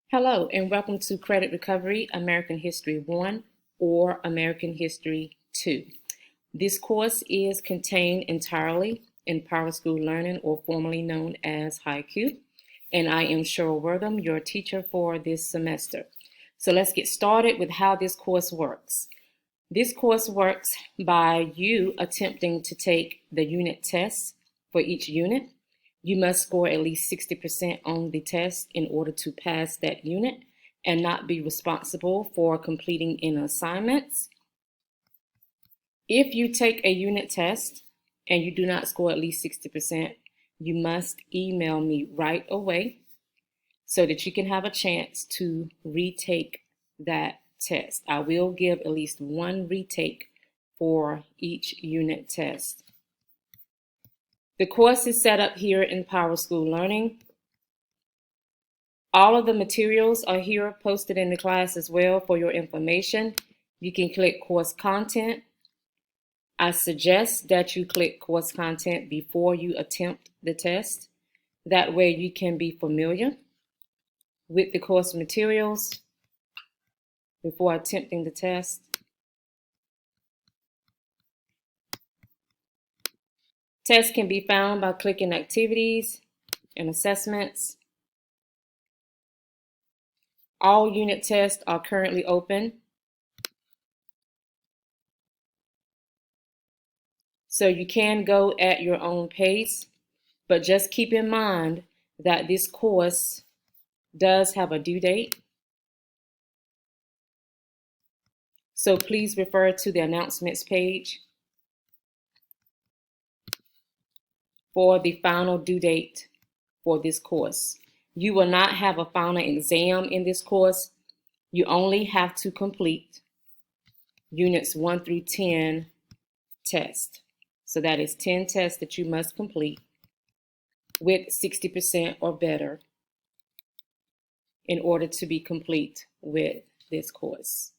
Hello, and welcome to Credit Recovery American History 1 or American History 2. This course is contained entirely in PowerSchool Learning, or formerly known as Haiku, and I am Cheryl Wortham, your teacher for this semester. So let's get started with how this course works. This course works by you attempting to take the unit tests for each unit. You must score at least 60% on the test in order to pass that unit and not be responsible for completing any assignments. If you take a unit test and you do not score at least 60%, you must email me right away so that you can have a chance to retake that test. I will give at least one retake for each unit test. The course is set up here in PowerSchool Learning. All of the materials are here posted in the class as well for your information. You can click course content. I suggest that you click course content before you attempt the test. That way you can be familiar with the course materials before attempting the test. Tests can be found by clicking activities and assessments. All unit tests are currently open. So you can go at your own pace, but just keep in mind that this course does have a due date. So please refer to the announcements page for the final due date for this course. You will not have a final exam in this course. You only have to complete units 1 through 10 tests. So that is 10 tests that you must complete with 60% or better in order to be complete with this course.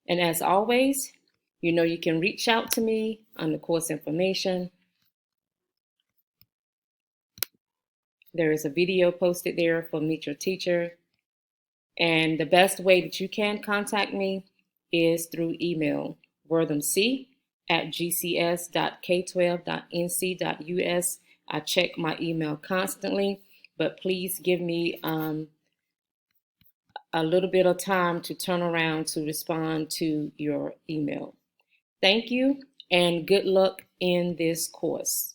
And as always, you know you can reach out to me on the course information. There is a video posted there for Meet Your Teacher. And the best way that you can contact me is through email, worthamc@gcs.k12.nc.us. I check my email constantly, but please give me a little bit of time to turn around to respond to your email. Thank you and good luck in this course.